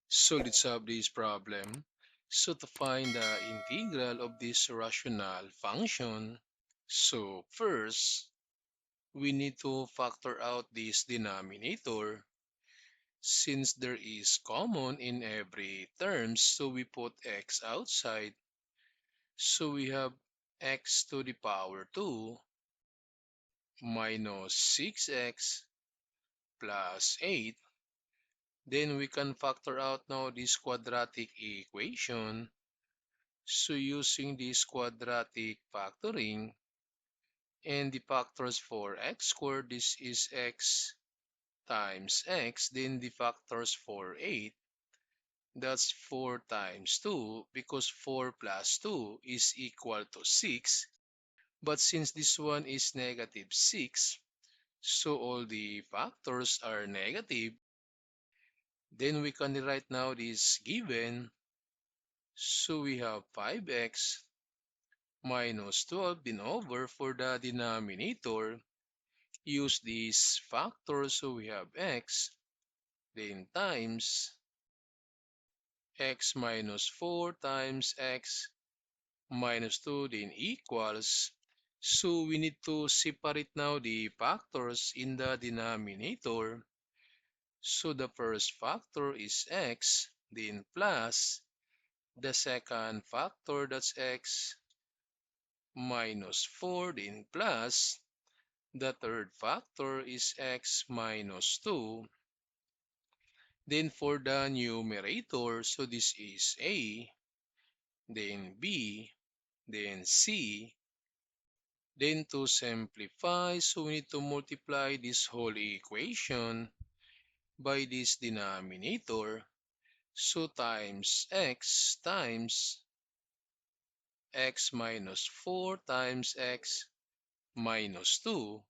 So let's solve this problem. So to find the integral of this rational function, so first we need to factor out this denominator since there is common in every term. So we put x outside. So we have x to the power 2 minus 6x plus 8. Then we can factor out now this quadratic equation. So using this quadratic factoring and the factors for x squared, this is x times x. Then the factors for 8, that's 4 times 2 because 4 plus 2 is equal to 6. But since this one is negative 6, so all the factors are negative. Then we can write now this given. So we have 5x minus 12 then over for the denominator. Use these factors, so we have x then times x minus 4 times x minus 2 then equals. So we need to separate now the factors in the denominator. So the first factor is x then plus the second factor, that's x minus 4 then plus the third factor is x minus 2. Then for the numerator, so this is a, then b, then c. Then to simplify, so we need to multiply this whole equation by this denominator. So times x minus 4 times x minus 2.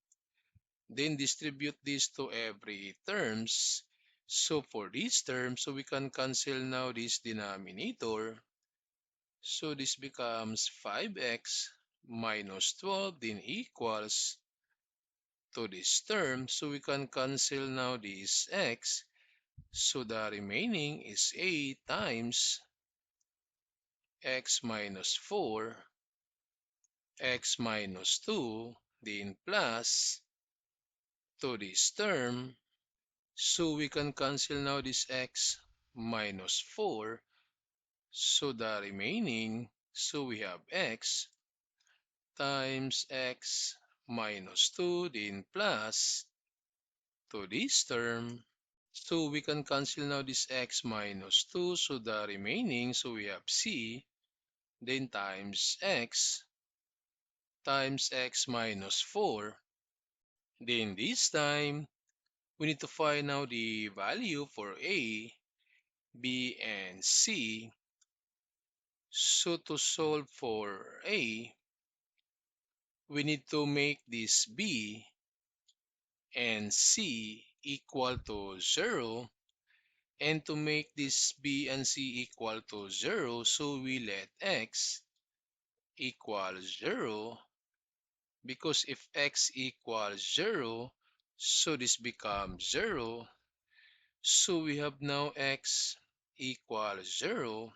Then distribute this to every terms. So for this term, so we can cancel now this denominator. So this becomes 5x minus 12 then equals to this term. So we can cancel now this x. So the remaining is a times x minus 4, x minus 2, then plus to this term. So we can cancel now this x minus 4. So the remaining, so we have x times x minus 2 then plus to this term. So we can cancel now this x minus 2. So the remaining, so we have c then times x minus 4. Then this time, we need to find out the value for a, b, and c. So to solve for a, we need to make this b and c equal to 0. And to make this b and c equal to 0, so we let x equal 0. Because if x equals 0, so this becomes 0. So we have now x equals 0.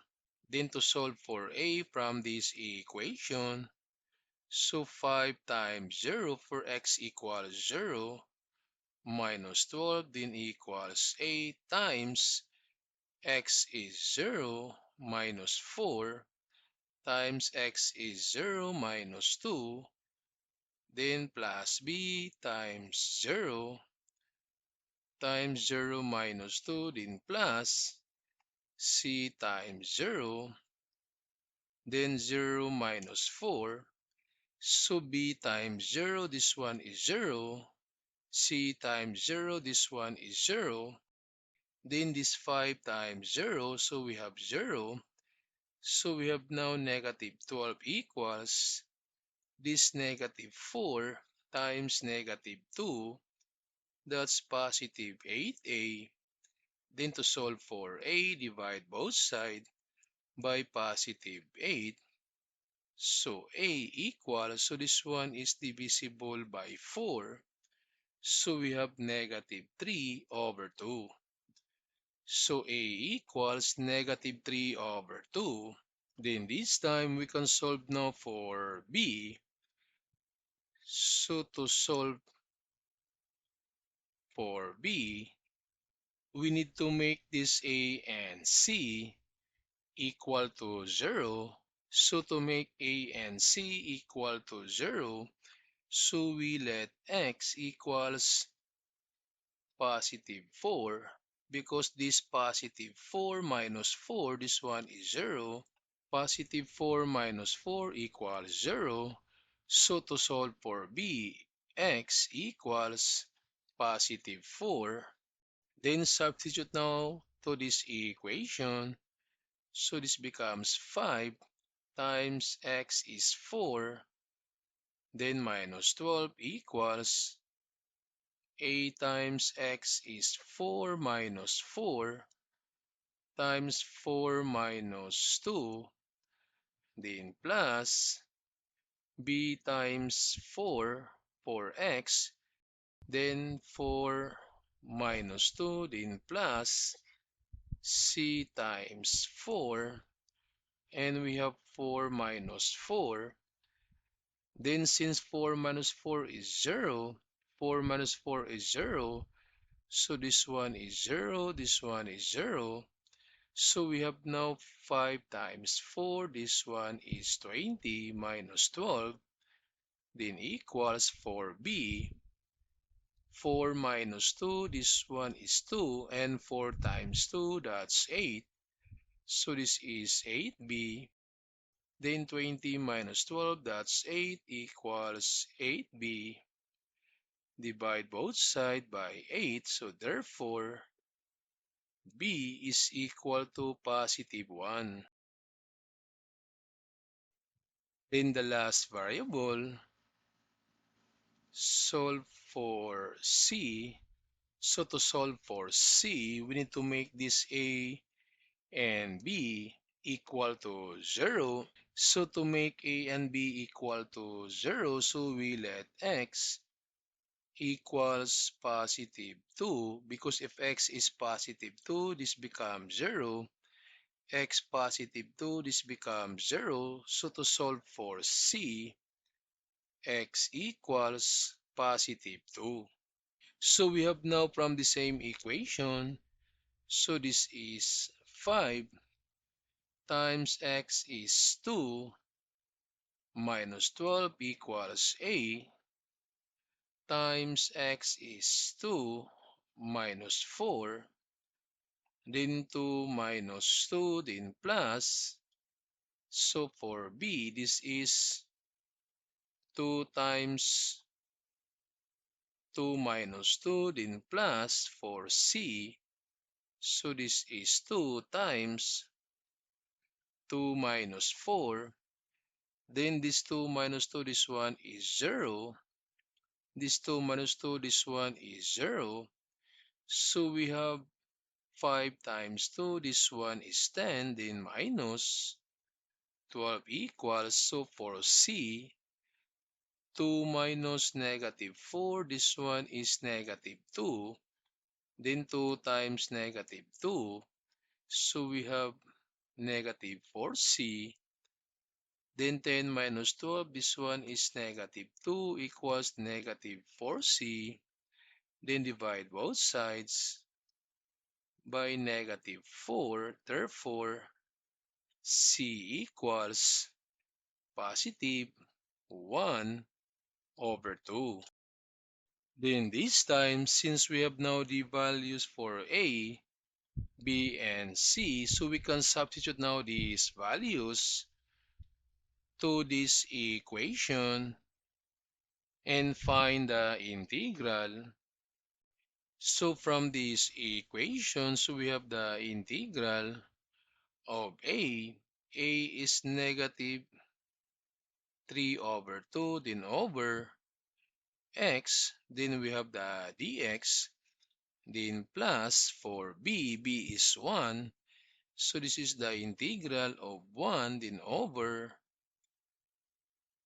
Then to solve for a from this equation, so 5 times 0 for x equals 0 minus 12 then equals 8 times x is 0 minus 4 times x is 0 minus 2 then plus b times 0 times 0 minus 2 then plus c times 0 then 0 minus 4. So b times 0, this one is 0. C times 0, this one is 0. Then this 5 times 0, so we have 0. So we have now negative 12 equals this negative 4 times negative 2. That's positive 8a. Then to solve for a, divide both sides by positive 8. So a equals, so this one is divisible by 4. So we have negative 3 over 2. So A equals negative 3 over 2. Then this time we can solve now for B. So to solve for B, we need to make this A and C equal to 0. So to make A and C equal to 0, so we let x equals positive 4, because this positive 4 minus 4, this one is 0. Positive 4 minus 4 equals 0. So to solve for B, x equals positive 4. Then substitute now to this equation. So this becomes 5 times x is 4. Then minus 12 equals A times x is 4 minus 4 times 4 minus 2, then plus B times 4 for x, then 4 minus 2, then plus C times 4, and we have 4 minus 4. Then since 4 minus 4 is 0, 4 minus 4 is 0, so this one is 0, this one is 0. So we have now 5 times 4, this one is 20 minus 12, then equals for B. 4 minus 2, this one is 2, and 4 times 2, that's 8. So this is 8B. Then 20 minus 12, that's 8, equals 8B. Divide both sides by 8, so therefore B is equal to positive 1. Then the last variable, solve for C. So to solve for C, we need to make this A and B equal to 0. So to make A and B equal to 0, so we let x equals positive 2, because if x is positive 2, this becomes 0. X positive 2, this becomes 0. So to solve for C, x equals positive 2. So we have now from the same equation, so this is 5 times x is 2 minus 12 equals A times x is 2 minus 4, then 2 minus 2, then plus. So for B, this is 2 times 2 minus 2, then plus for C. So this is 2 times 2 minus 4. Then this 2 minus 2, this one is 0. This 2 minus 2, this one is 0. So we have 5 times 2, this one is 10, then minus 12 equals, so for C, 2 minus negative 4, this one is negative 2, then 2 times negative 2, so we have negative 4C, then 10 minus 12, this one is negative 2 equals negative 4C, then divide both sides by negative 4, therefore C equals positive 1 over 2. Then this time, since we have now the values for A, B, and C, so we can substitute now these values to this equation and find the integral. So from this equation, so we have the integral of A. A is negative 3 over 2, then over x, then we have the dx, then plus for b, b is 1, so this is the integral of 1, then over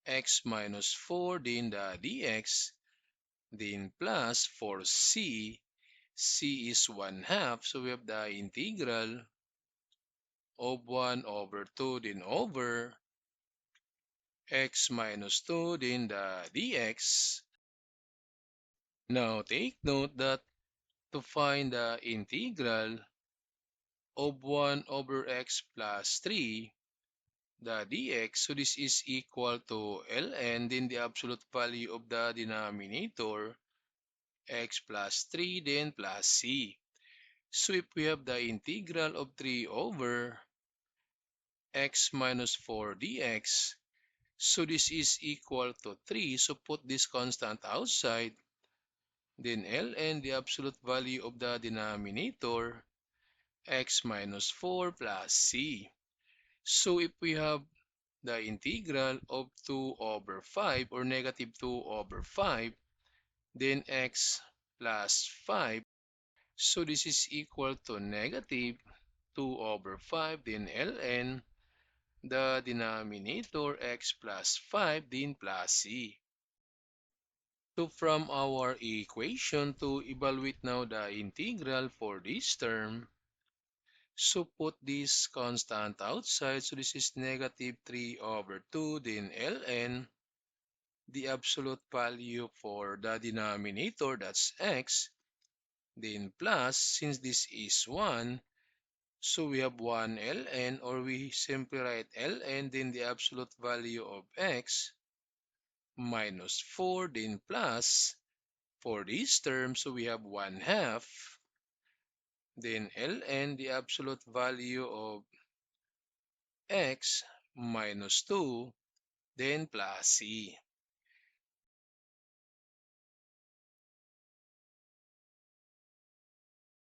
x minus 4, then the dx, then plus for c, C is 1/2. So we have the integral of 1 over 2 then over x minus 2 then the dx. Now take note that to find the integral of 1 over x plus 3, the dx, so this is equal to ln, then the absolute value of the denominator, x plus 3, then plus c. So if we have the integral of 3 over x minus 4 dx, so this is equal to 3. So put this constant outside, then ln, the absolute value of the denominator, x minus 4 plus c. So if we have the integral of 2 over 5 or negative 2 over 5, then x plus 5. So this is equal to negative 2 over 5, then ln, the denominator x plus 5, then plus c. So from our equation to evaluate now the integral for this term, so put this constant outside. So this is negative 3 over 2, then ln, the absolute value for the denominator, that's x, then plus, since this is 1, so we have 1 ln, or we simply write ln, then the absolute value of x minus 4, then plus, for this term, so we have 1/2, then ln, the absolute value of x minus 2, then plus c.